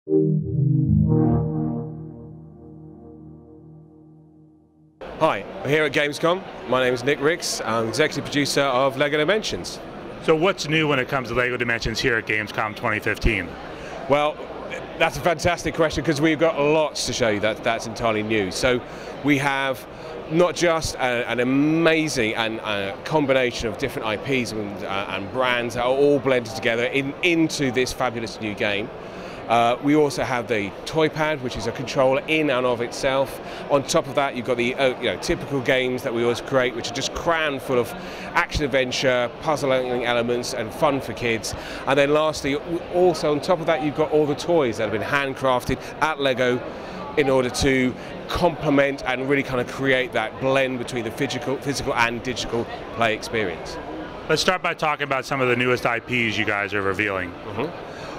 Hi, we're here at Gamescom. My name is Nick Ricks. I'm executive producer of LEGO Dimensions. So what's new when it comes to LEGO Dimensions here at Gamescom 2015? Well, that's a fantastic question because we've got lots to show you that's entirely new. So we have not just an amazing combination of different IPs and brands that are all blended together into this fabulous new game. We also have the toy pad, which is a controller in and of itself. On top of that, you've got the typical games that we always create, which are just crammed full of action-adventure, puzzling elements, and fun for kids. And then lastly, also on top of that, you've got all the toys that have been handcrafted at LEGO in order to complement and really kind of create that blend between the physical and digital play experience. Let's start by talking about some of the newest IPs you guys are revealing.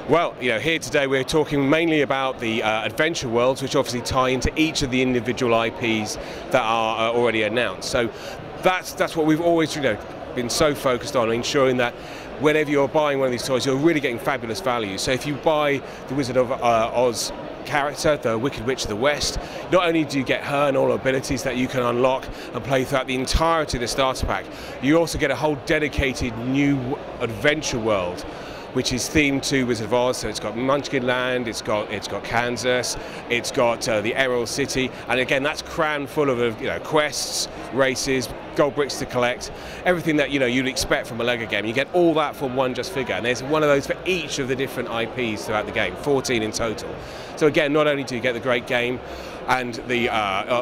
Well, here today we're talking mainly about the adventure worlds, which obviously tie into each of the individual IPs that are already announced. So that's what we've always been so focused on, ensuring that whenever you're buying one of these toys, you're really getting fabulous value. So if you buy the Wizard of Oz character, the Wicked Witch of the West, not only do you get her and all her abilities that you can unlock and play throughout the entirety of the starter pack, you also get a whole dedicated new adventure world, which is themed to Wizard of Oz. So it's got Munchkin Land, it's got Kansas, it's got the Emerald City, and again that's crammed full of quests, races, gold bricks to collect, everything that you'd expect from a LEGO game. You get all that from one just figure, and there's one of those for each of the different IPs throughout the game, 14 in total. So again, not only do you get the great game and the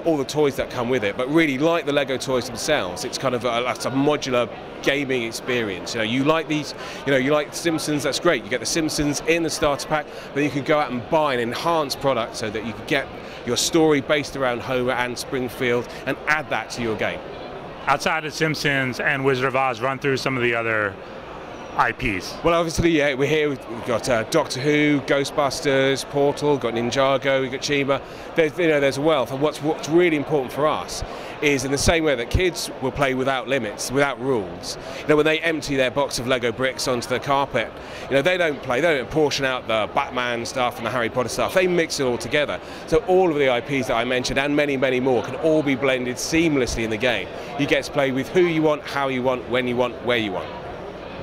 all the toys that come with it, but really, like the LEGO toys themselves, it's kind of a modular gaming experience. You like these, you like Simpsons, that's great. You get the Simpsons in the starter pack, but you can go out and buy an enhanced product so that you can get your story based around Homer and Springfield and add that to your game. Outside of Simpsons and Wizard of Oz, run through some of the other IPs. Well, obviously, yeah, we're here. We've got Doctor Who, Ghostbusters, Portal, got Ninjago, we've got Chima. There's a wealth, and what's really important for us is, in the same way that kids will play without limits, without rules. When they empty their box of Lego bricks onto the carpet, they don't portion out the Batman stuff and the Harry Potter stuff. They mix it all together. So all of the IPs that I mentioned and many, many more can all be blended seamlessly in the game. You get to play with who you want, how you want, when you want, where you want.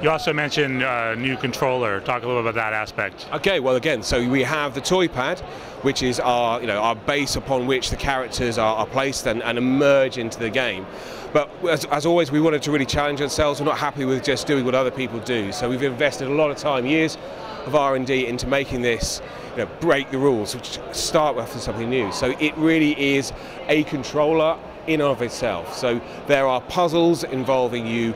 You also mentioned a new controller. Talk a little bit about that aspect. Okay, well again, so we have the toy pad, which is our base upon which the characters are placed and emerge into the game. But as always, we wanted to really challenge ourselves. We're not happy with just doing what other people do. So we've invested a lot of time, years of R&D into making this break the rules, which start with something new. So it really is a controller in and of itself. So there are puzzles involving you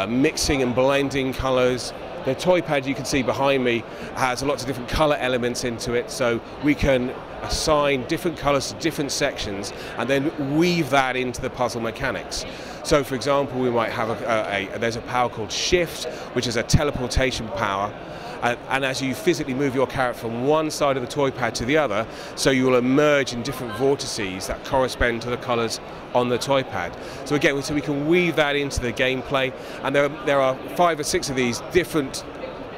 mixing and blending colors. The toy pad you can see behind me has lots of different color elements into it, so we can assign different colors to different sections and then weave that into the puzzle mechanics. So for example, we might have there's a power called Shift, which is a teleportation power. And as you physically move your character from one side of the toy pad to the other, so you will emerge in different vortices that correspond to the colors on the toy pad. So again, so we can weave that into the gameplay, and there are 5 or 6 of these different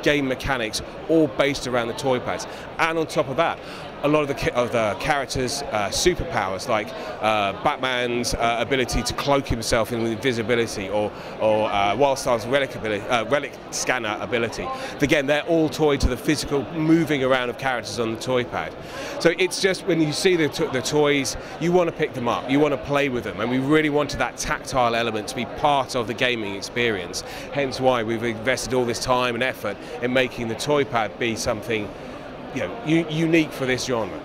game mechanics, all based around the toy pads. And on top of that, a lot of the characters' superpowers, like Batman's ability to cloak himself in invisibility, or Wildstar's relic scanner ability. Again, they're all tied to the physical moving around of characters on the toy pad. So it's just, when you see the toys, you want to pick them up, you want to play with them, and we really wanted that tactile element to be part of the gaming experience. Hence why we've invested all this time and effort in making the toy pad be something unique for this genre.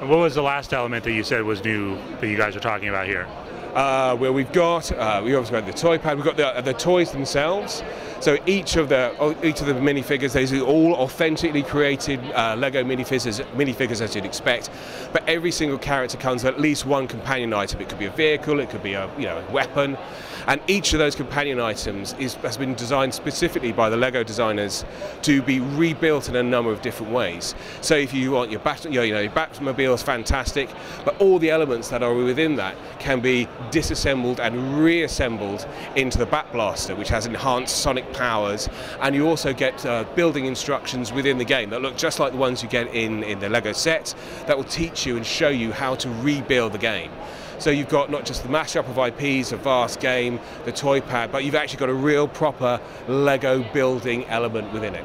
And what was the last element that you said was new that you guys are talking about here? Well, we obviously got the toy pad. We've got the toys themselves. So each of the minifigures, these are all authentically created Lego minifigures as you'd expect. But every single character comes with at least one companion item. It could be a vehicle, it could be a weapon, and each of those companion items has been designed specifically by the Lego designers to be rebuilt in a number of different ways. So if you want your Batmobile is fantastic, but all the elements that are within that can be disassembled and reassembled into the Bat Blaster, which has enhanced sonic powers, and you also get building instructions within the game that look just like the ones you get in the Lego set, that will teach you and show you how to rebuild the game. So you've got not just the mashup of IPs, a vast game, the toy pad, but you've actually got a real proper Lego building element within it.